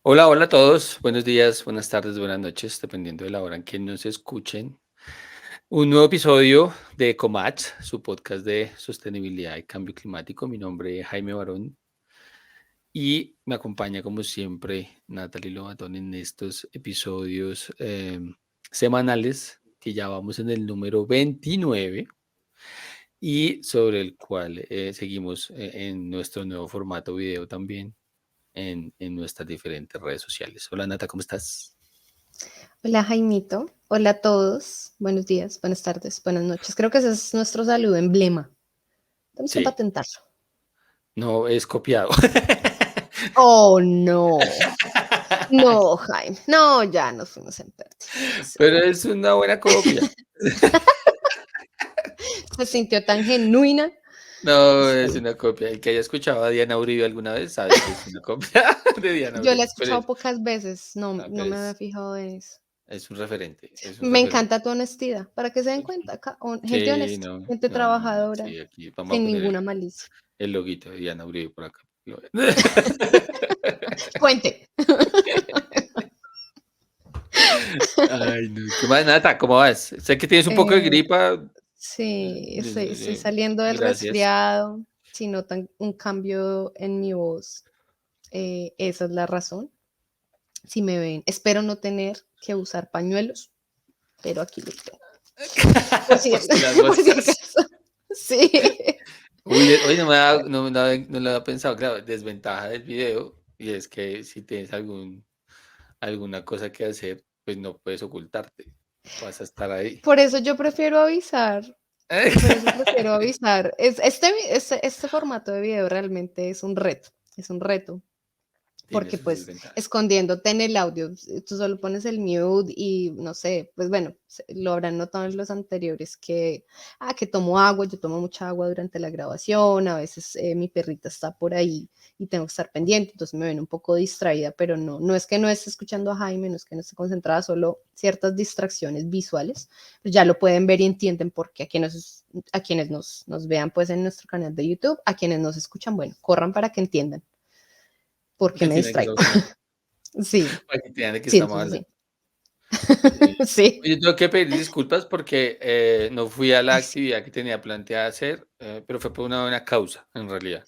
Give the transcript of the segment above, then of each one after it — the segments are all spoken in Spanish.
Hola, hola a todos. Buenos días, buenas tardes, buenas noches, dependiendo de la hora en que nos escuchen. Un nuevo episodio de Ecomats, su podcast de sostenibilidad y cambio climático. Mi nombre es Jaime Barón y me acompaña, como siempre, Natalie Lobatón en estos episodios semanales, que ya vamos en el número 29 y sobre el cual seguimos en nuestro nuevo formato video también en nuestras diferentes redes sociales. Hola Nata, ¿cómo estás? Hola Jaimito, hola a todos, buenos días, buenas tardes, buenas noches. Creo que ese es nuestro saludo emblema. Vamos a Sí, patentarlo. no es copiado. Oh, no, no, Jaime, no, ya nos fuimos en pérdidas. Pero es una buena copia. Se sintió tan genuina. No, Está es bien. una copia. El que haya escuchado a Diana Uribe alguna vez sabe que es una copia de Diana Yo la he Uribe. Pero escuchado pocas veces, no, no me había pues, fijado en eso. es un referente, es un Me referente. encanta tu honestidad, para que se den cuenta, gente Sí, honesta, no, gente no, no, no. trabajadora, Sí, aquí vamos a sin poner ninguna malicia. el loguito de Diana Uribe por acá. Fuente. Ay, no. ¿Qué más, Nata? ¿Cómo vas? Sé que tienes un poco de Eh, gripa. Sí, estoy saliendo del Gracias. resfriado. Si notan un cambio en mi voz, esa es la razón. Si me ven, espero no tener que usar pañuelos, pero aquí los tengo. Por si, Por si las por si moscas. acaso. Sí. Uy, hoy no lo había pensado, claro, desventaja del video, y es que si tienes alguna cosa que hacer, pues no puedes ocultarte, vas a estar ahí. Por eso yo prefiero avisar. Por eso prefiero avisar. Este formato de video realmente es un reto. Es un reto. Tiene Porque sus pues desventajas. escondiéndote en el audio, tú solo pones el mute y no sé, pues bueno, lo habrán notado en los anteriores que tomo agua, yo tomo mucha agua durante la grabación, a veces mi perrita está por ahí y tengo que estar pendiente, entonces me ven un poco distraída, pero no es que no esté escuchando a Jaime, no es que no esté concentrada, solo ciertas distracciones visuales, pues ya lo pueden ver y entienden por qué a quienes nos vean pues en nuestro canal de YouTube, a quienes nos escuchan, bueno, corran para que entiendan por qué Que me tiene que distraigo. estamos hablando. Sí, Para que entiendan de qué sí, estamos entonces hablando. sí. Sí. Sí. Oye, tengo que pedir disculpas porque no fui a la Ay, sí. actividad que tenía planteada hacer, pero fue por una buena causa, en realidad.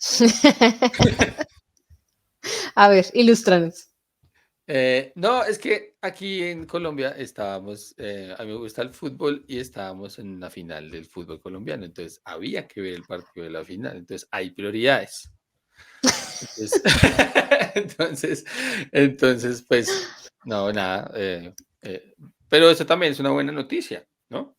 A ver, ilústranos. No, es que aquí en Colombia estábamos, a mí me gusta el fútbol y estábamos en la final del fútbol colombiano, entonces había que ver el partido de la final, entonces hay prioridades. Entonces, entonces, entonces, pues, no, nada, pero eso también es una buena noticia, ¿no?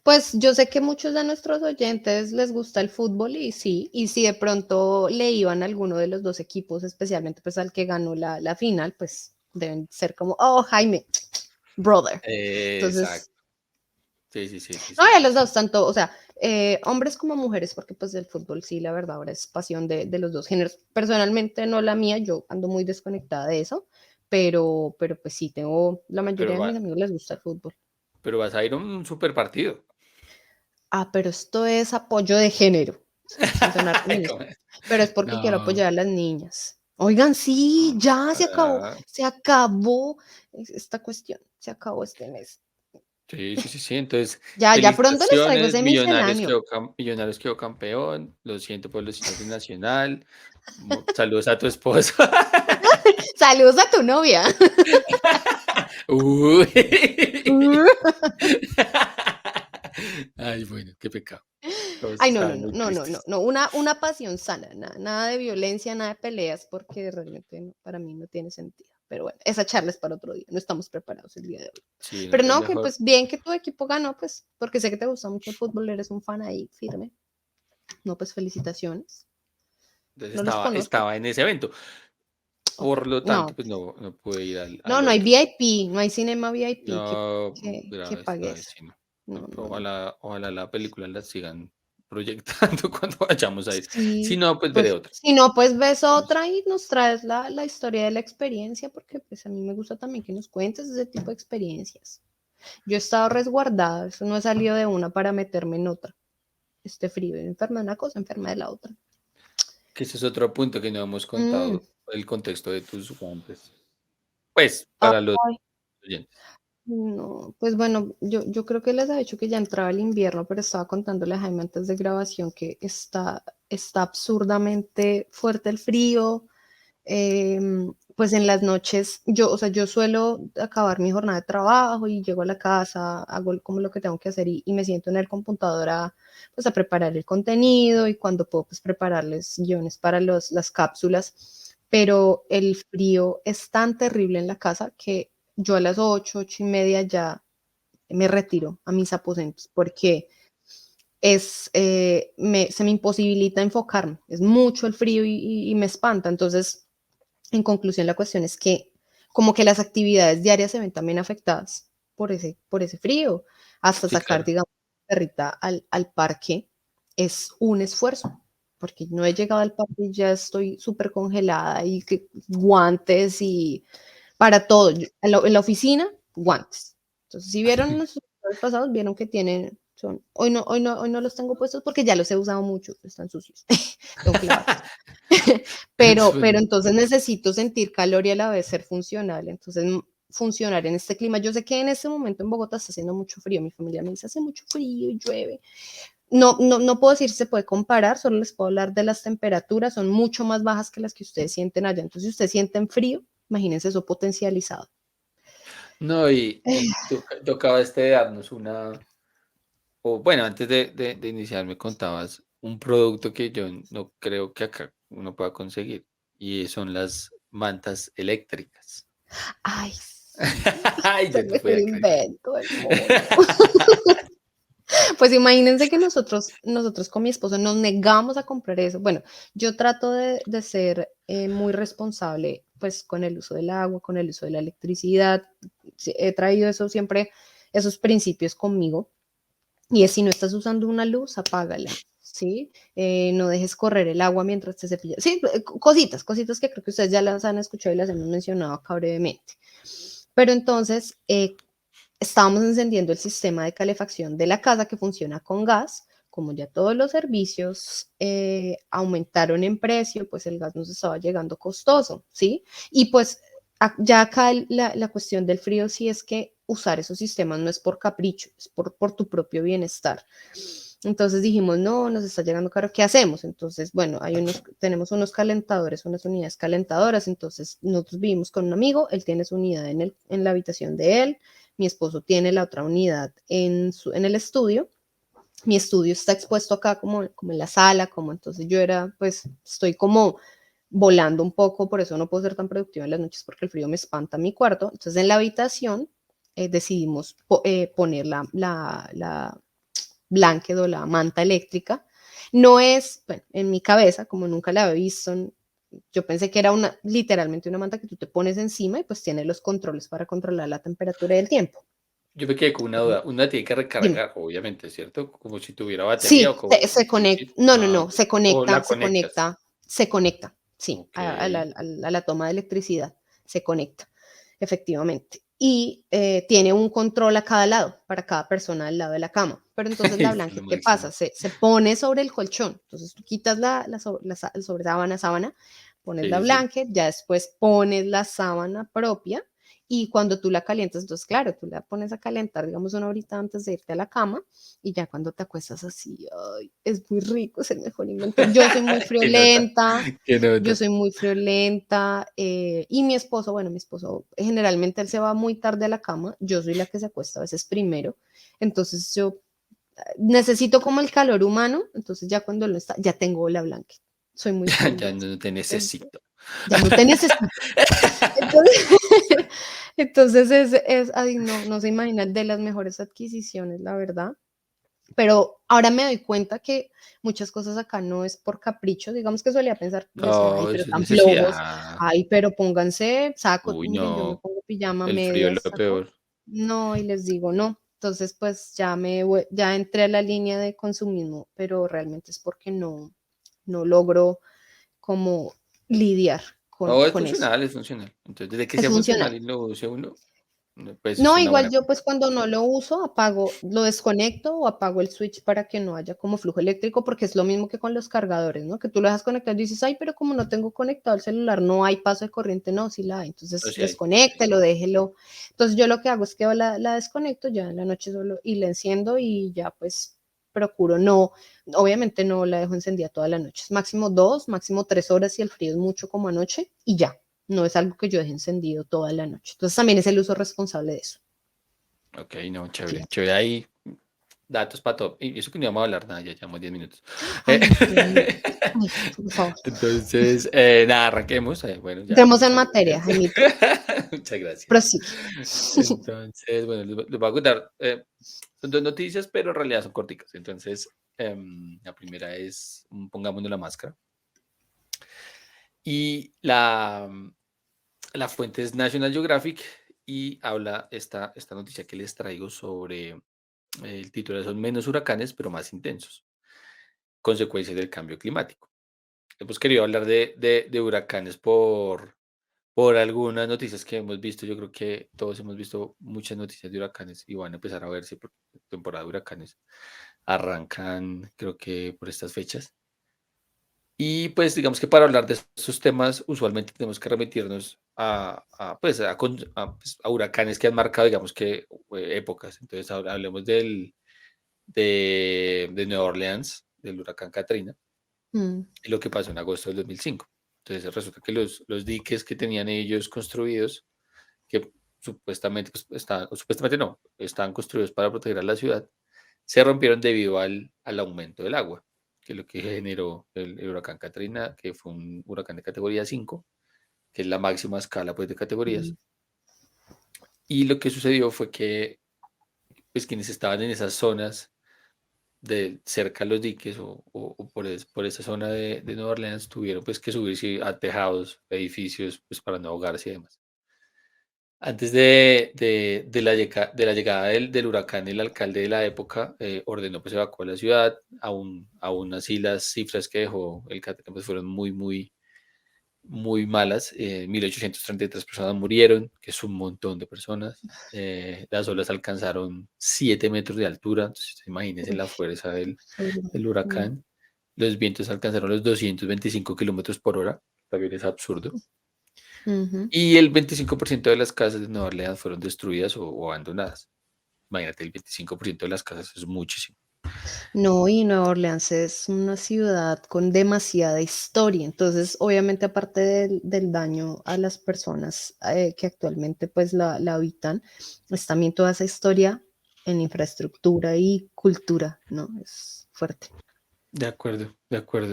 Pues yo sé que muchos de nuestros oyentes les gusta el fútbol y sí, y si de pronto le iban a alguno de los dos equipos, especialmente pues al que ganó la final, pues deben ser como, oh, Jaime, brother. Entonces, Exacto. Sí, sí, sí, sí, no, sí, a sí, los sí. dos, tanto, o sea, hombres como mujeres, porque pues el fútbol sí, la verdad, ahora es pasión de los dos géneros. Personalmente no la mía, yo ando muy desconectada de eso, pero pues sí, la Pero mayoría de va, mis amigos les gusta el fútbol. pero vas a ir a un super partido. Ah, pero esto es apoyo de género, sin sonar feminista, pero es porque quiero No. apoyar a las niñas. Oigan, sí, ya Ah, se acabó esta cuestión, se acabó este mes. sí, sí, sí, sí. Entonces, Ya pronto les traigo felicitaciones, ese misceláneo. Millonarios quedó campeón. Lo siento por los hinchas de Nacional. Saludos a tu esposa. Saludos a tu novia. Uy. Ay, bueno, qué pecado. Todos Ay, no, no, estaban no, muy no, no, no, tristes. no, una pasión sana, nada de violencia, nada de peleas, porque realmente para mí no tiene sentido. Pero bueno, esa charla es para otro día, no estamos preparados el día de hoy. Sí, no, Pero es no, que mejor. pues bien que tu equipo ganó, pues porque sé que te gusta mucho el fútbol, eres un fan ahí firme. No, pues felicitaciones. Entonces No los conozco. estaba en ese evento. Ok, Por lo tanto, no, pues no pude ir no, al no hay otro. VIP, no hay cinema VIP No, que pague grave, eso. sí, no. No, No, pero no, no. ojalá la película la sigan proyectando cuando vayamos a ir. Si Sí, no, pues veré pues otra. si no, pues ves Pues, otra y nos traes la historia de la experiencia, porque pues a mí me gusta también que nos cuentes ese tipo de experiencias. Yo he estado resguardada, eso no he salido de una para meterme en otra. Este frío, enferma de una cosa, enferma de la otra. que ese es otro punto que no hemos Mm, contado. el contexto de tus guantes. Pues, para los Ay, oyentes. no, pues bueno, yo creo que les ha dicho que ya entraba el invierno, pero estaba contándole a Jaime antes de grabación que está absurdamente fuerte el frío. Pues en las noches, o sea, yo suelo acabar mi jornada de trabajo y llego a la casa, hago como lo que tengo que hacer y me siento en el computador pues a preparar el contenido y cuando puedo, pues prepararles guiones para las cápsulas. Pero el frío es tan terrible en la casa que yo a las 8, 8:30 ya me retiro a mis aposentos porque se me imposibilita enfocarme. Es mucho el frío y me espanta. Entonces, en conclusión, la cuestión es que como que las actividades diarias se ven también afectadas por ese frío. Hasta Sí, sacar, claro. digamos, a la perrita al parque es un esfuerzo, porque no he llegado al parque y ya estoy súper congelada y guantes y para todo. En la oficina, guantes. Entonces, si vieron los episodios pasados, vieron que hoy no los tengo puestos porque ya los he usado mucho, están sucios, tengo que lavarlos. Pero Suena. entonces necesito sentir calor y a la vez ser funcional. Entonces, funcionar en este clima. Yo sé que en este momento en Bogotá está haciendo mucho frío. Mi familia me dice, hace mucho frío y llueve. No puedo decir si se puede comparar, solo les puedo hablar de las temperaturas. Son mucho más bajas que las que ustedes sienten allá. Entonces, si ustedes sienten frío, imagínense eso potencializado. No, y tú acabaste de darnos o bueno, antes de iniciar me contabas un producto que yo no creo que acá uno pueda conseguir, y son las mantas eléctricas. Ay, sí, Ay, es yo el no mejor podía creer. invento del mundo. Pues imagínense que nosotros con mi esposo nos negamos a comprar eso. Bueno, yo trato de ser muy responsable pues con el uso del agua, con el uso de la electricidad. Sí, he traído eso siempre, esos principios conmigo. Y es si no estás usando una luz, apágala, ¿sí? No dejes correr el agua mientras te cepillas. Sí, cositas que creo que ustedes ya las han escuchado y las hemos mencionado acá brevemente. Pero entonces, estábamos encendiendo el sistema de calefacción de la casa que funciona con gas. Como ya todos los servicios aumentaron en precio, pues el gas nos estaba llegando costoso, ¿sí? Y pues ya acá la cuestión del frío sí es que usar esos sistemas no es por capricho, es por tu propio bienestar. Entonces dijimos, no, nos está llegando caro, ¿qué hacemos? Entonces, bueno, tenemos unos calentadores, unas unidades calentadoras, entonces nosotros vivimos con un amigo, él tiene su unidad en la habitación de él, mi esposo tiene la otra unidad en el estudio. Mi estudio está expuesto acá como en la sala, como entonces pues estoy como volando un poco, por eso no puedo ser tan productiva en las noches porque el frío me espanta mi cuarto. Entonces en la habitación decidimos poner la blanket o la manta eléctrica. No es, bueno, en mi cabeza, como nunca la había visto, yo pensé que era literalmente una manta que tú te pones encima y pues tiene los controles para controlar la temperatura y el tiempo. Yo me quedé con una duda. Una tiene que Dime. recargar, obviamente, ¿cierto? Como si tuviera batería o Sí, como. se Sí, conecta, sí. Ah, no, ok. se O conecta, la se conectas. conecta, se conecta, sí, Ok. a la toma de electricidad, se conecta, efectivamente. Y tiene un control a cada lado, para cada persona al lado de la cama. Pero entonces la Eso es lo blanket, ¿qué pasa? máximo. Se pone sobre el colchón. Entonces tú quitas la sobre sábana, pones Sí, la sí, sí. blanket, ya después pones la sábana propia y cuando tú la calientas, entonces claro, tú la pones a calentar, digamos, una horita antes de irte a la cama y ya cuando te acuestas así, ay, es muy rico, es el mejor invento. ¿Qué nota? ¿Qué Yo nota? soy muy friolenta y mi esposo, bueno, mi esposo generalmente él se va muy tarde a la cama, yo soy la que se acuesta a veces primero, entonces yo necesito como el calor humano, entonces ya cuando él no está, ya tengo la blanca. Soy muy Ya friolenta. no te necesito. Ya no te necesito. Entonces, entonces ay, no se imagina, de las mejores adquisiciones, la verdad. Pero ahora me doy cuenta que muchas cosas acá no es por capricho, digamos que solía pensar, decía, ay, No, pero eso es tan flojos, necesidad. ay, pero pónganse saco, Uy, miren, yo me no. pongo pijama, El frío es medias, lo saco, peor. no, y les digo, no. Entonces, pues ya entré a la línea de consumismo, pero realmente es porque no logro como lidiar con, No, es con eso. funcional, es funcional. Entonces, desde que Es sea funcional. funcional y lo use uno, Pues es No, una buena igual yo compra. pues cuando no lo uso, apago, lo desconecto o apago el switch para que no haya como flujo eléctrico, porque es lo mismo que con los cargadores, ¿no? Que tú lo dejas conectado y dices, ay, pero como no tengo conectado el celular, no hay paso de corriente, no, sí la hay. O Entonces sea, desconéctelo, déjelo. Entonces yo lo que hago es que la desconecto ya en la noche solo y la enciendo y ya pues procuro no, obviamente no la dejo encendida toda la noche, es máximo 2, máximo 3 horas si el frío es mucho como anoche y ya. No es algo que yo deje encendido toda la noche. Entonces también es el uso responsable de eso. ok, no, chévere. Fíjate. Chévere ahí, datos para todo. Y eso que no íbamos a hablar nada, ya llevamos 10 minutos. Eh, Ay, Dios mío. Ay, por favor. Entonces, nada, arranquemos. Bueno, ya, Entremos en muchas materia, gracias. Jaimito. Muchas gracias. Prosigue. Entonces, bueno, les voy a contar. Son dos noticias, pero en realidad son corticas. Entonces, la primera es, pongámonos la máscara. Y la fuente es National Geographic y habla esta noticia que les traigo sobre, el título son menos huracanes, pero más intensos, consecuencias del cambio climático. Hemos querido hablar de huracanes por algunas noticias que hemos visto. Yo creo que todos hemos visto muchas noticias de huracanes y van a empezar a verse porque la temporada de huracanes arrancan, creo que por estas fechas. Y pues digamos que para hablar de estos temas, usualmente tenemos que remitirnos pues, pues, a huracanes que han marcado, digamos que épocas. Entonces, ahora hablemos de Nueva Orleans, del huracán Katrina, Mm, y lo que pasó en agosto del 2005. Entonces, resulta que los diques que tenían ellos construidos, que supuestamente, pues, o supuestamente no, estaban construidos para proteger a la ciudad, se rompieron debido al aumento del agua, que es lo que generó el huracán Katrina, que fue un huracán de categoría 5, que es la máxima escala pues, de mm, categorías. Y lo que sucedió fue que pues, quienes estaban en esas zonas de cerca a los diques o por esa zona de Nueva Orleans tuvieron pues, que subirse a tejados, edificios, pues, para no ahogarse y demás. Antes de la llegada del huracán, el alcalde de la época ordenó pues evacuar la ciudad. Aún así las cifras que dejó el Catrina pues fueron muy malas. 1.833 personas murieron, que es un montón de personas. Las olas alcanzaron 7 metros de altura. Entonces, imagínense uy, la fuerza del sobremanera. huracán. Los vientos alcanzaron los 225 kilómetros por hora. También es absurdo. Ujú. Y el 25% de las casas de Nueva Orleans fueron destruidas o abandonadas. Imagínate, el 25% de las casas es muchísimo. No, y Nueva Orleans es una ciudad con demasiada historia, entonces obviamente aparte del daño a las personas que actualmente pues la habitan, es también toda esa historia en infraestructura y cultura, ¿no? Es fuerte. De acuerdo,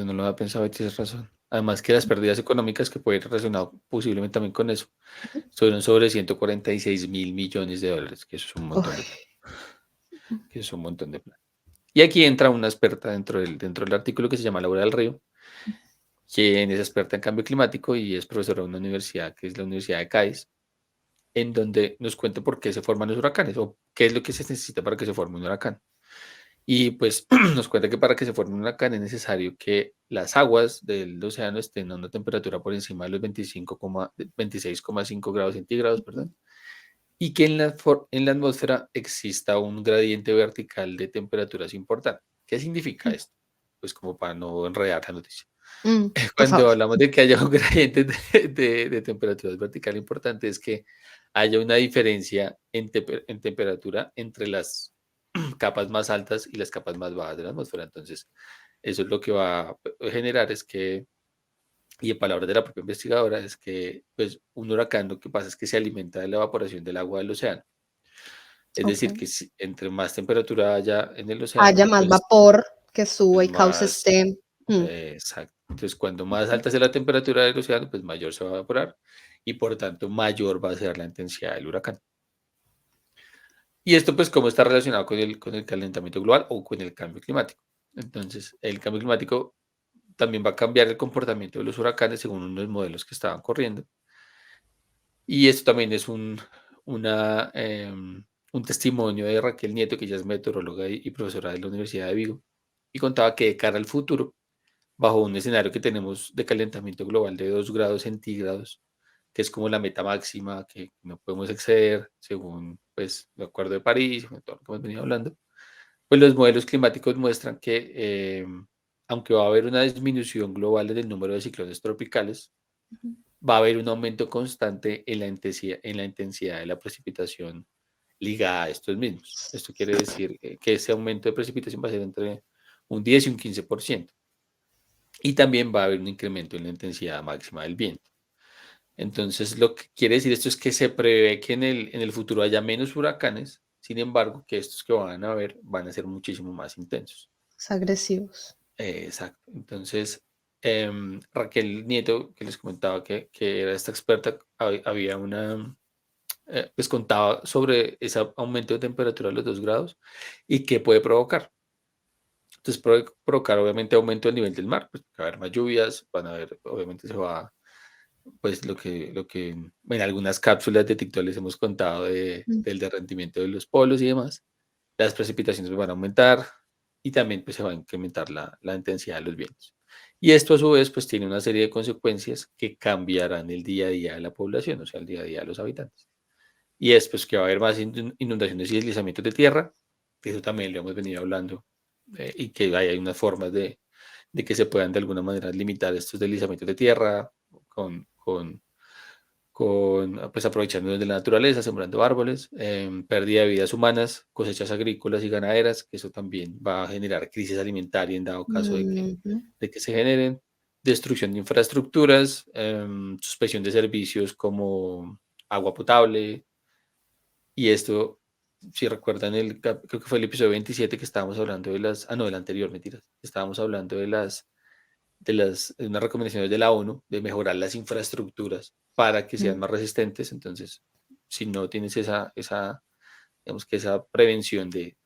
no lo había pensado y tienes razón. Además que las pérdidas económicas que pueden ir relacionado posiblemente también con eso, fueron sobre 146.000 millones de dólares, que eso es un montón de Uy, plata, que eso es un montón de plata. Y aquí entra una experta dentro del artículo que se llama Laura del Río, quien es experta en cambio climático y es profesora de una universidad que es la Universidad de Cádiz, en donde nos cuenta por qué se forman los huracanes o qué es lo que se necesita para que se forme un huracán. Y pues nos cuenta que para que se forme un huracán es necesario que las aguas del océano estén a una temperatura por encima de los 26,5 grados centígrados, perdón, y que en la atmósfera exista un gradiente vertical de temperaturas importante. ¿Qué significa esto? Pues como para no enredar la noticia. por Cuando favor. hablamos de que haya un gradiente de temperaturas vertical importante, es que haya una diferencia en temperatura entre las capas más altas y las capas más bajas de la atmósfera. Entonces, eso es lo que va a generar es que, y en palabras de la propia investigadora, es que pues, un huracán lo que pasa es que se alimenta de la evaporación del agua del océano. Es Ok. decir, que entre más temperatura haya en el Haya océano, más pues, vapor que pues suba y cause más. este. mm, Exacto. Entonces, cuando más alta sea la temperatura del océano, pues mayor se va a evaporar y por tanto mayor va a ser la intensidad del huracán. Y esto, pues, cómo está relacionado con el calentamiento global o con el cambio climático. Entonces, el cambio climático también va a cambiar el comportamiento de los huracanes según unos modelos que estaban corriendo. Y esto también es un testimonio de Raquel Nieto, que ella es meteoróloga y profesora de la Universidad de Vigo, y contaba que de cara al futuro, bajo un escenario que tenemos de calentamiento global de 2 grados centígrados, que es como la meta máxima que no podemos exceder según pues, el Acuerdo de París, según todo lo que hemos venido hablando, pues los modelos climáticos muestran que aunque va a haber una disminución global del número de ciclones tropicales, Ujú. va a haber un aumento constante en la intensidad de la precipitación ligada a estos mismos. Esto quiere decir que ese aumento de precipitación va a ser entre un 10 y un 15%. Y también va a haber un incremento en la intensidad máxima del viento. Entonces, lo que quiere decir esto es que se prevé que en el futuro haya menos huracanes, sin embargo, que estos que van a haber van a ser muchísimo más intensos. Es agresivos. Exacto. Entonces, Raquel Nieto, que les comentaba que era esta experta, había pues contaba sobre ese aumento de temperatura de los 2 grados y qué puede provocar. Entonces puede provocar obviamente aumento del nivel del mar, pues va a haber más lluvias, van a haber, obviamente se va, pues lo que en algunas cápsulas de TikTok les hemos contado Mm. del derretimiento de los polos y demás, las precipitaciones van a aumentar y también pues se va a incrementar la intensidad de los vientos. Y esto a su vez pues tiene una serie de consecuencias que cambiarán el día a día de la población, o sea, el día a día de los habitantes. Y es pues que va a haber más inundaciones y deslizamientos de tierra, que eso también lo hemos venido hablando, y que hay unas formas de que se puedan de alguna manera limitar estos deslizamientos de tierra con pues aprovechando de la naturaleza, sembrando árboles, pérdida de vidas humanas, cosechas agrícolas y ganaderas, que eso también va a generar crisis alimentaria en dado caso Ujú. de que se generen, destrucción de infraestructuras, suspensión de servicios como agua potable, y esto, si recuerdan, creo que fue el episodio 27 que estábamos hablando no, del anterior, mentiras, estábamos hablando de unas recomendaciones de la ONU de mejorar las infraestructuras para que sean Mm. más resistentes. Entonces, si no tienes digamos que esa prevención de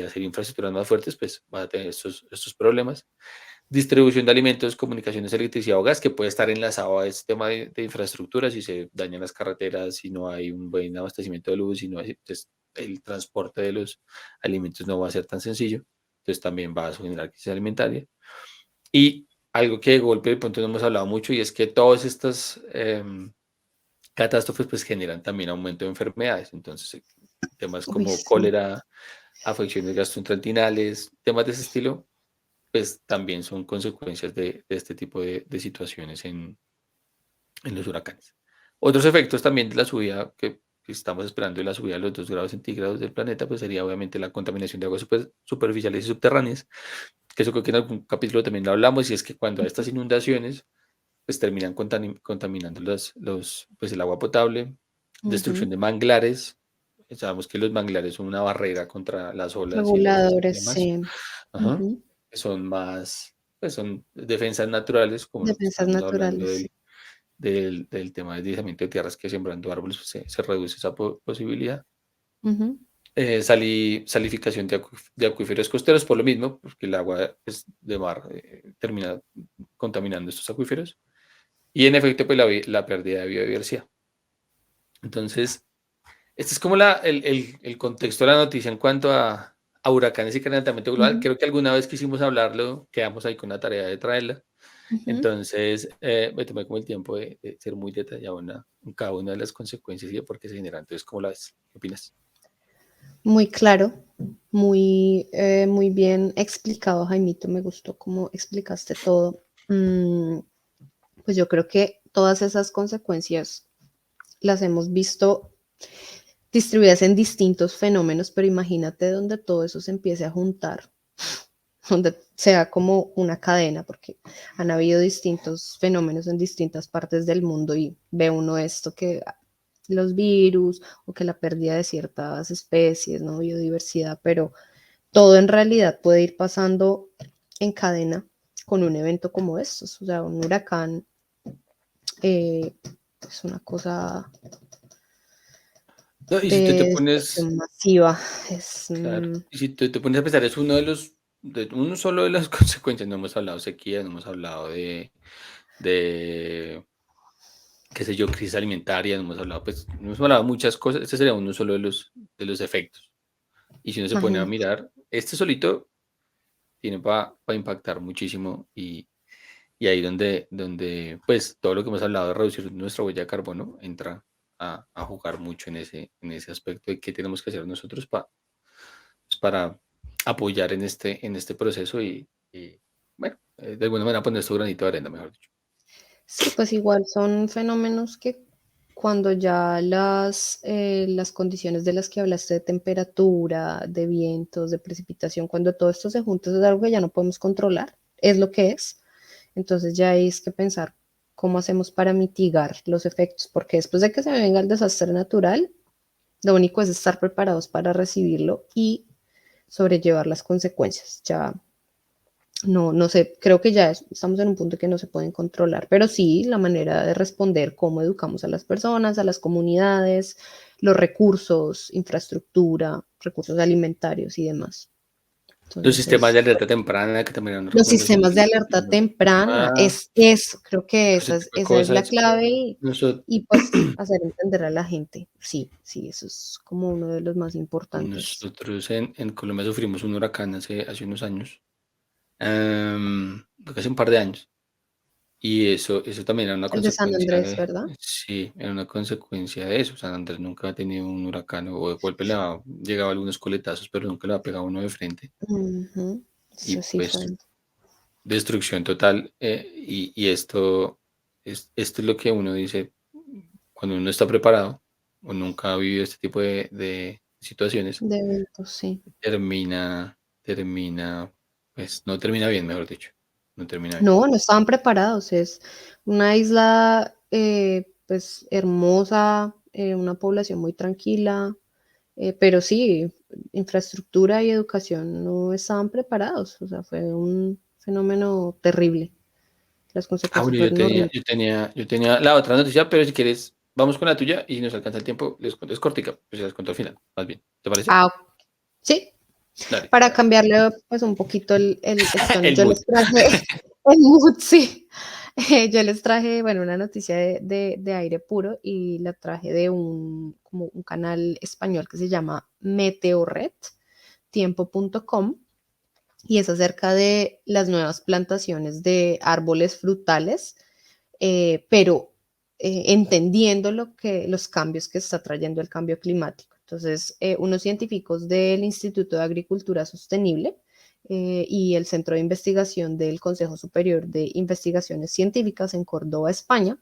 hacer infraestructuras más fuertes, pues vas a tener estos problemas. Distribución de alimentos, comunicaciones, electricidad o gas, que puede estar enlazado a este tema de infraestructura, si se dañan las carreteras, si no hay un buen abastecimiento de luz, si no hay, entonces el transporte de los alimentos no va a ser tan sencillo, entonces también va a generar crisis alimentaria. Y algo que de golpe de pronto no hemos hablado mucho y es que todas estas catástrofes pues generan también aumento de enfermedades, entonces temas Uy, como sí. cólera, afecciones gastrointestinales, temas de ese estilo, pues también son consecuencias de este tipo de situaciones en los huracanes. Otros efectos también de la subida que estamos esperando de la subida de los 2 grados centígrados del planeta, pues sería obviamente la contaminación de aguas superficiales y subterráneas, que eso creo que en algún capítulo también lo hablamos, y es que cuando hay estas Ujú. inundaciones, pues terminan contaminando pues el agua potable, destrucción Ujú. de manglares. Sabemos que los manglares son una barrera contra las olas y y Reguladores, demás. sí. Ajá. Ujú. Que son más, pues son defensas naturales, como lo que Defensas estamos hablando naturales, sí. del tema del deslizamiento de tierras, que sembrando árboles pues, se reduce esa posibilidad. Ujú. Salificación de acuíferos costeros, por lo mismo, porque el agua pues, de mar termina contaminando estos acuíferos. Y en efecto, pues la pérdida de biodiversidad. Entonces, este es como el contexto de la noticia en cuanto a huracanes y calentamiento global. Ujú. Creo que alguna vez quisimos hablarlo, quedamos ahí con la tarea de traerla. Ujú. Entonces, me tomé como el tiempo de ser muy detallado en cada una de las consecuencias y de por qué se generan. Entonces, ¿cómo la ves? ¿Qué opinas? Muy claro, muy bien explicado, Jaimito. Me gustó cómo explicaste todo. Pues yo creo que todas esas consecuencias las hemos visto distribuidas en distintos fenómenos, pero imagínate donde todo eso se empiece a juntar, donde sea como una cadena, porque han habido distintos fenómenos en distintas partes del mundo y ve uno esto que los virus o que la pérdida de ciertas especies, ¿no? Biodiversidad, pero todo en realidad puede ir pasando en cadena con un evento como estos, o sea, un huracán eh, es una cosa No, y si tú te de pones, destrucción masiva, es claro, y si tú te pones a pensar, es uno solo de las consecuencias. No hemos hablado de sequía, no hemos hablado de qué sé yo, crisis alimentaria, no hemos hablado, pues, no hemos hablado de muchas cosas. Este sería uno solo de los efectos. Y si uno se pone a imagínate. mirar, este solito tiene para impactar muchísimo y ahí donde pues todo lo que hemos hablado de reducir nuestra huella de carbono entra a jugar mucho en ese aspecto de qué tenemos que hacer nosotros pues, para apoyar en este proceso y, bueno, de alguna manera poner su granito de arena, mejor dicho. Sí, pues igual son fenómenos que cuando ya las condiciones de las que hablaste de temperatura, de vientos, de precipitación, cuando todo esto se junta, es algo que ya no podemos controlar, es lo que es. Entonces ya hay que pensar cómo hacemos para mitigar los efectos, porque después de que se venga el desastre natural, lo único es estar preparados para recibirlo y sobrellevar las consecuencias. Ya no sé, creo que ya estamos en un punto que no se pueden controlar, pero sí la manera de responder, cómo educamos a las personas, a las comunidades, los recursos, infraestructura, recursos alimentarios y demás. Los sistemas de Entonces, alerta temprana que también eran una los recomendación sistemas de del alerta último. temprana Ah, es eso, creo que ese tipo de esa es la cosas. clave Nosotros, y pues hacer entender a la gente. Sí, sí, eso es como uno de los más importantes. nosotros en Colombia sufrimos un huracán hace unos años, creo que hace un par de años. Y eso también era una El de San consecuencia Andrés, de, ¿verdad? sí, era una consecuencia de eso. San Andrés nunca ha tenido un huracán o de golpe le ha llegado algunos coletazos, pero nunca le ha pegado uno de frente. Ujú. Y Eso sí pues fue. destrucción total. Y esto es lo que uno dice cuando uno está preparado o nunca ha vivido este tipo de situaciones, De eventos, sí. termina, pues no termina bien, mejor dicho. No termina bien. No, no estaban preparados. Es una isla, pues, hermosa, una población muy tranquila, pero sí, infraestructura y educación no estaban preparados. O sea, fue un fenómeno terrible. Las Ah, consecuencias bueno, yo fueron tenía, horribles. yo tenía, yo tenía la otra noticia, pero si quieres, vamos con la tuya y si nos alcanza el tiempo, les cuento, es cortica, pues se las cuento al final, más bien. ¿Te parece? Ah, sí, Dale. para cambiarle pues un poquito el tono, El yo mood. les traje el mood, sí. Yo les traje, bueno, una noticia de aire puro y la traje de como un canal español que se llama Meteorred, tiempo.com, y es acerca de las nuevas plantaciones de árboles frutales, pero entendiendo los cambios que está trayendo el cambio climático. Entonces, unos científicos del Instituto de Agricultura Sostenible y el Centro de Investigación del Consejo Superior de Investigaciones Científicas en Córdoba, España,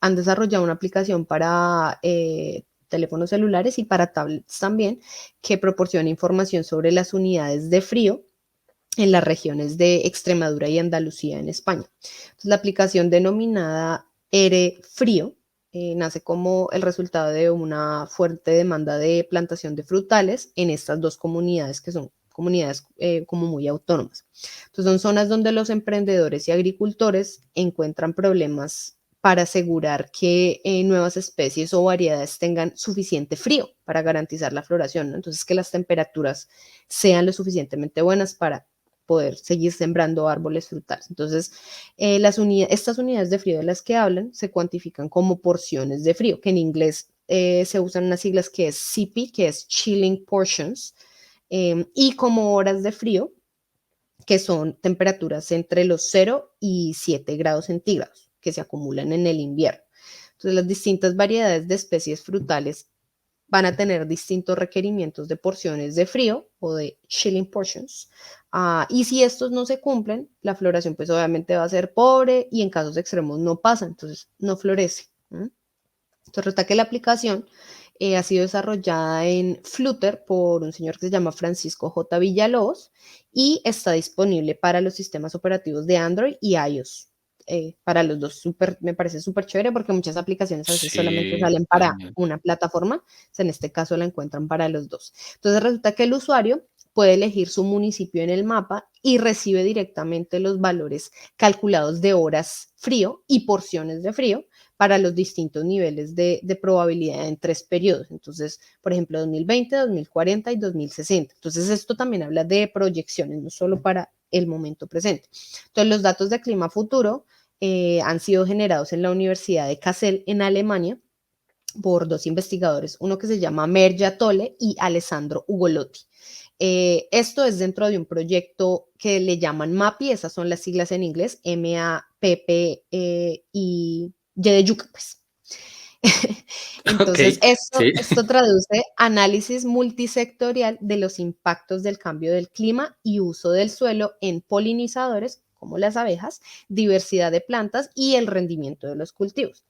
han desarrollado una aplicación para teléfonos celulares y para tablets también, que proporciona información sobre las unidades de frío en las regiones de Extremadura y Andalucía en España. Entonces, la aplicación denominada ERE Frío nace como el resultado de una fuerte demanda de plantación de frutales en estas dos comunidades que son comunidades como muy autónomas. Entonces, son zonas donde los emprendedores y agricultores encuentran problemas para asegurar que nuevas especies o variedades tengan suficiente frío para garantizar la floración, ¿no? Entonces, que las temperaturas sean lo suficientemente buenas para poder seguir sembrando árboles frutales. Entonces, estas unidades de frío de las que hablan se cuantifican como porciones de frío, que en inglés se usan unas siglas que es CP, que es Chilling Portions, y como horas de frío, que son temperaturas entre los 0 y 7 grados centígrados, que se acumulan en el invierno. Entonces, las distintas variedades de especies frutales van a tener distintos requerimientos de porciones de frío o de chilling portions. Y si estos no se cumplen, la floración pues obviamente va a ser pobre y en casos extremos no pasa, entonces no florece. Entonces resulta que la aplicación ha sido desarrollada en Flutter por un señor que se llama Francisco J. Villalobos y está disponible para los sistemas operativos de Android y iOS. Para los dos me parece súper chévere porque muchas aplicaciones a veces solamente Sí, salen para genial. una plataforma, en este caso la encuentran para los dos. Entonces resulta que el usuario puede elegir su municipio en el mapa y recibe directamente los valores calculados de horas frío y porciones de frío para los distintos niveles de probabilidad en 3 periodos. Entonces, por ejemplo, 2020, 2040 y 2060. Entonces, esto también habla de proyecciones, no solo para el momento presente. Entonces, los datos de clima futuro han sido generados en la Universidad de Kassel en Alemania por dos investigadores, uno que se llama Merja Tolle y Alessandro Ugolotti. Esto es dentro de un proyecto que le llaman MAPI, esas son las siglas en inglés, MAPPI, Y de yuca, pues. Ok, Entonces, sí. esto traduce análisis multisectorial de los impactos del cambio del clima y uso del suelo en polinizadores, como las abejas, diversidad de plantas y el rendimiento de los cultivos.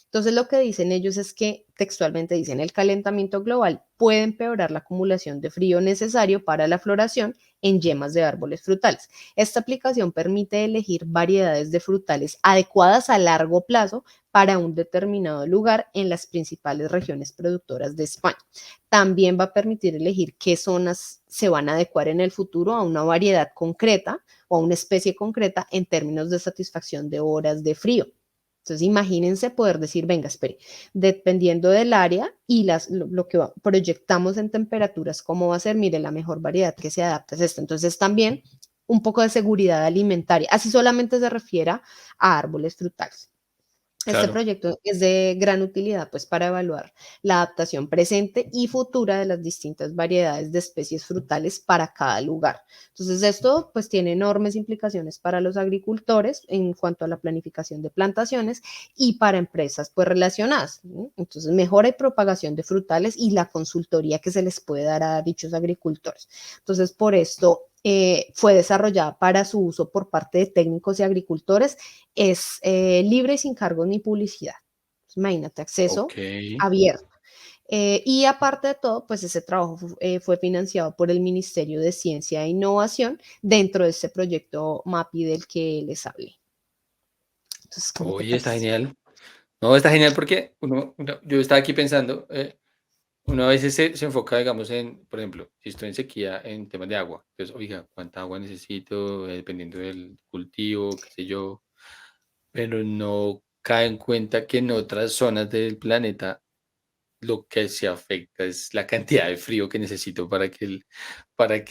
Entonces, lo que dicen ellos es que, textualmente dicen, el calentamiento global puede empeorar la acumulación de frío necesario para la floración en yemas de árboles frutales. Esta aplicación permite elegir variedades de frutales adecuadas a largo plazo para un determinado lugar en las principales regiones productoras de España. También va a permitir elegir qué zonas se van a adecuar en el futuro a una variedad concreta o a una especie concreta en términos de satisfacción de horas de frío. Entonces, imagínense poder decir, venga, espere, dependiendo del área y lo que proyectamos en temperaturas, cómo va a ser, mire, la mejor variedad que se adapta es esta. Entonces, también un poco de seguridad alimentaria, así solamente se refiere a árboles frutales. Este Claro. proyecto es de gran utilidad pues, para evaluar la adaptación presente y futura de las distintas variedades de especies frutales para cada lugar. Entonces, esto pues, tiene enormes implicaciones para los agricultores en cuanto a la planificación de plantaciones y para empresas pues, relacionadas. ¿Sí? Entonces, mejora y propagación de frutales y la consultoría que se les puede dar a dichos agricultores. Entonces, por esto fue desarrollada para su uso por parte de técnicos y agricultores, es libre y sin cargo ni publicidad. Imagínate, Ok. acceso abierto. Y aparte de todo, pues ese trabajo fue financiado por el Ministerio de Ciencia e Innovación dentro de ese proyecto MAPI del que les hablé. Entonces, ¿cómo te Oye, está parece? genial. No, está genial porque yo estaba aquí pensando, uno a veces se enfoca, digamos, por ejemplo, si estoy en sequía en temas de agua, entonces, oiga, ¿cuánta agua necesito? Dependiendo del cultivo, qué sé yo, pero no cae en cuenta que en otras zonas del planeta lo que se afecta es la cantidad de frío que necesito para que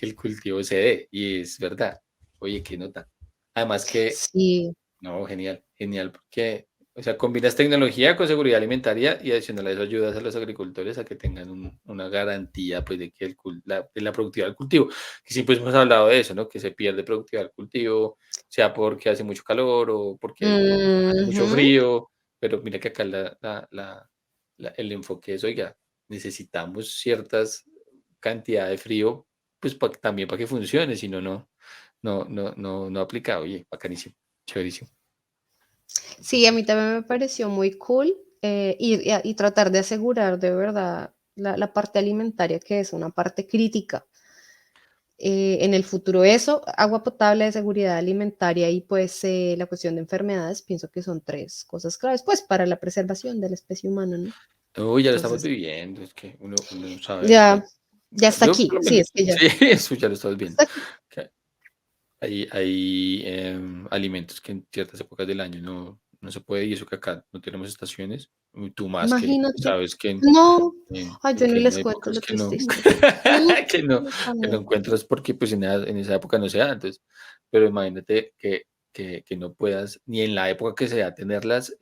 el cultivo se dé. Y es verdad. Oye, qué nota. Además que, Sí, no, genial, genial, porque, o sea, combinas tecnología con seguridad alimentaria y adicional a eso ayudas a los agricultores a que tengan una garantía, pues, de que de la productividad del cultivo. Que siempre hemos hablado de eso, ¿no? Que se pierde productividad del cultivo, sea porque hace mucho calor o porque hace mucho ujú. frío, pero mira que acá el enfoque es, oiga, necesitamos ciertas cantidad de frío, pues también para que funcione, si no, no aplica. Oye, bacanísimo, chéverísimo. Sí, a mí también me pareció muy cool y tratar de asegurar de verdad la parte alimentaria, que es una parte crítica en el futuro. Eso, agua potable, seguridad alimentaria y pues la cuestión de enfermedades, pienso que son tres cosas claves, pues para la preservación de la especie humana, ¿no? Uy, ya lo estamos Entonces, viviendo, es que uno sabe, ya, pues, ya está yo por aquí, lo sí, es menos, que ya sí, eso ya lo estamos viendo. está aquí. Que hay alimentos que en ciertas épocas del año no se puede, y eso que acá no tenemos estaciones, y tú más que Imagínate. sabes que No, ay, yo que ni les hay cuento épocas la que no, triste historia. No, que no, no, que no encuentras porque pues en esa época no se da, entonces, pero imagínate que no puedas ni en la época que sea tenerlas,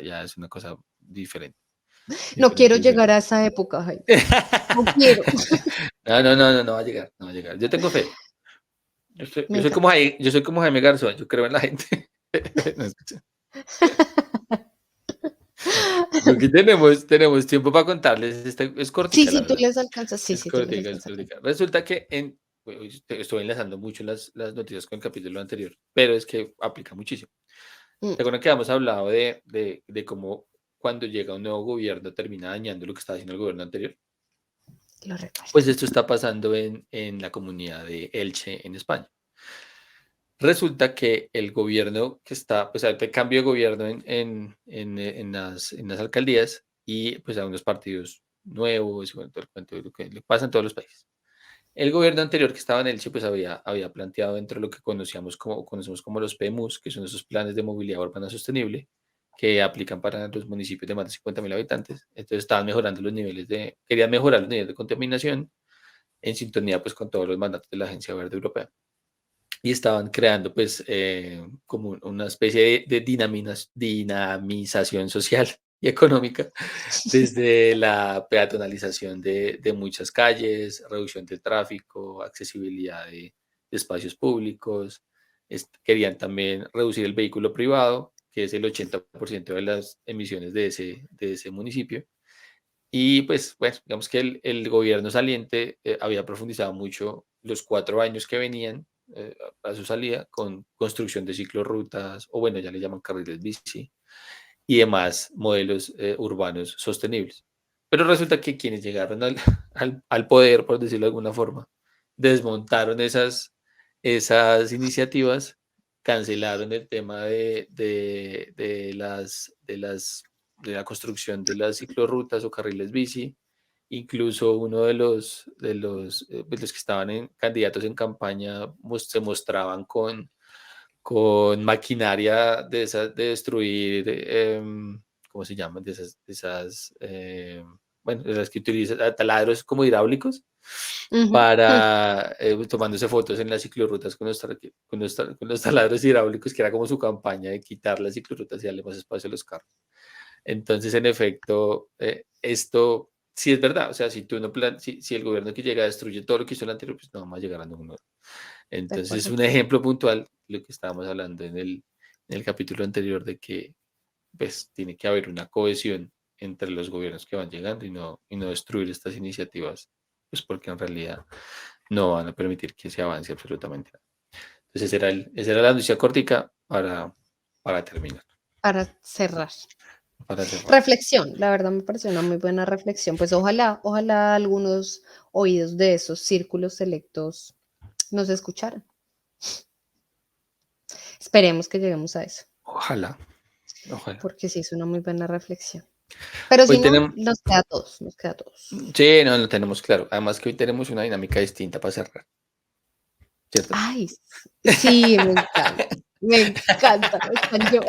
ya es una cosa diferente, no quiero diferente, llegar diferente. a esa época, Jaime. No quiero. No va a llegar, no va a llegar. Yo tengo fe. Me encanta. Yo soy como Jaime Garzón, yo creo en la gente. No, escucha. Aquí tenemos tiempo para contarles, es Sí, cortica, la sí, tú verdad. les alcanzas. Sí, Es sí, tú les cortica, es alcanzas. cortica. Resulta que uy, estoy enlazando mucho las noticias con el capítulo anterior, pero es que aplica muchísimo. Mm, ¿Te acuerdas que habíamos hablado de cómo cuando llega un nuevo gobierno termina dañando lo que estaba haciendo el gobierno anterior? lo recuerdo. Pues esto está pasando en la comunidad de Elche, en España. Resulta que el gobierno que está, pues hay cambio de gobierno en las alcaldías y pues hay unos partidos nuevos y bueno, todo el cuento de lo que le pasa en todos los países. El gobierno anterior que estaba en Elche pues había planteado dentro de lo que conocemos como los PMUs, que son esos planes de movilidad urbana sostenible que aplican para los municipios de más de 50.000 habitantes. Entonces querían mejorar los niveles de contaminación en sintonía pues con todos los mandatos de la Agencia Verde Europea y estaban creando pues como una especie de dinamización social y económica, desde la peatonalización de muchas calles, reducción del tráfico, accesibilidad de espacios públicos. Querían también reducir el vehículo privado, que es el 80% de las emisiones de ese municipio. Y pues, bueno, digamos que el gobierno saliente había profundizado mucho los 4 años que venían a su salida con construcción de ciclorrutas, o bueno, ya le llaman carriles bici, y demás modelos urbanos sostenibles. Pero resulta que quienes llegaron al poder, por decirlo de alguna forma, desmontaron esas iniciativas, cancelaron el tema de la construcción de las ciclorrutas o carriles bici. Incluso uno pues, los que estaban candidatos en campaña se mostraban con maquinaria de esas de destruir, ¿cómo se llaman? Bueno, de las que utilizan taladros como hidráulicos Ujú, para tomándose fotos en las ciclorrutas con los taladros hidráulicos, que era como su campaña de quitar las ciclorrutas y darle más espacio a los carros. Entonces, en efecto, esto sí es verdad. O sea, si tú no si el gobierno que llega destruye todo lo que hizo el anterior, pues no vamos a llegar a ningún lado. de Entonces, es acuerdo. un ejemplo puntual de lo que estábamos hablando en el capítulo anterior, de que pues tiene que haber una cohesión entre los gobiernos que van llegando y no destruir estas iniciativas, pues porque en realidad no van a permitir que se avance absolutamente nada. Entonces, esa era la noticia cortica para terminar, Para cerrar. para cerrar. Reflexión, la verdad me pareció una muy buena reflexión. Pues ojalá algunos oídos de esos círculos selectos nos escucharan. Esperemos que lleguemos a eso, Ojalá, ojalá. porque sí es una muy buena reflexión. Pero si Hoy no, tenemos, nos queda a todos, nos queda a todos. sí, no, lo tenemos claro. Además que hoy tenemos una dinámica distinta para cerrar, ¿cierto? Ay, sí, me encanta, están yo.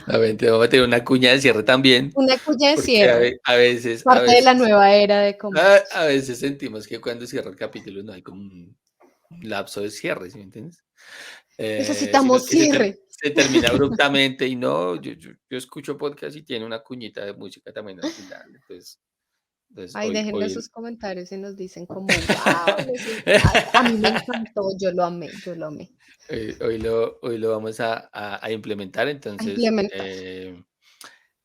Obviamente vamos a tener una cuña de cierre también, Una cuña de porque cierre, a parte de la veces, nueva era de Comas. a veces sentimos que cuando cierra el capítulo no hay como un lapso de cierre, ¿sí me entiendes? Sino Necesitamos que cierre. se termina abruptamente y no, yo escucho podcast y tiene una cuñita de música también al final. Entonces Ay, hoy, déjenme hoy, sus comentarios y nos dicen como, wow, a mí me encantó, yo lo amé, yo lo amé. hoy lo vamos a implementar. A Entonces, implementar.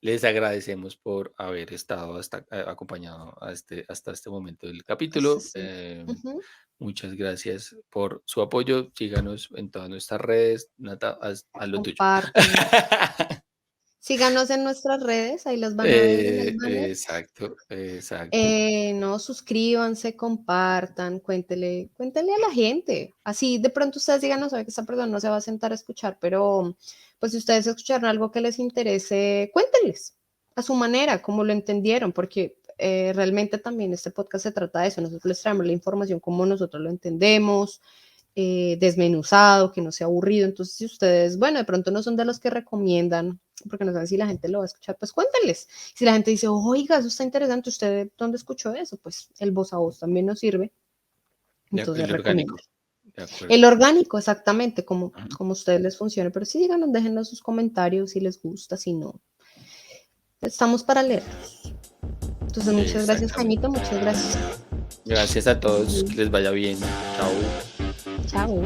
les agradecemos por haber estado acompañado hasta este momento del capítulo. Sí. Ujú. Muchas gracias por su apoyo. Síganos en todas nuestras redes. Nata, haz lo tuyo. Compartan. Síganos en nuestras redes, ahí las van a ver en el banner. Exacto, exacto. No, suscríbanse, compartan, cuéntele a la gente. Así de pronto ustedes digan, no sabe que esta persona no se va a sentar a escuchar, pero pues si ustedes escucharon algo que les interese, cuéntenles a su manera, como lo entendieron, porque realmente también este podcast se trata de eso. Nosotros les traemos la información como nosotros lo entendemos, desmenuzado, que no sea aburrido. Entonces, si ustedes, bueno, de pronto no son de los que recomiendan, porque no saben si la gente lo va a escuchar, pues cuéntenles. Si la gente dice, oiga, eso está interesante, ¿usted dónde escuchó eso? Pues el voz a voz también nos sirve. Entonces, El orgánico, recomienden. de acuerdo. El orgánico, exactamente, como, Ujú. como a ustedes les funcione. Pero sí, díganos, déjenos sus comentarios si les gusta, si no. Estamos para leerlos. Entonces, muchas gracias, Exactamente. Jaimito, muchas gracias. Gracias a todos. Que les vaya bien. Chao. Chao.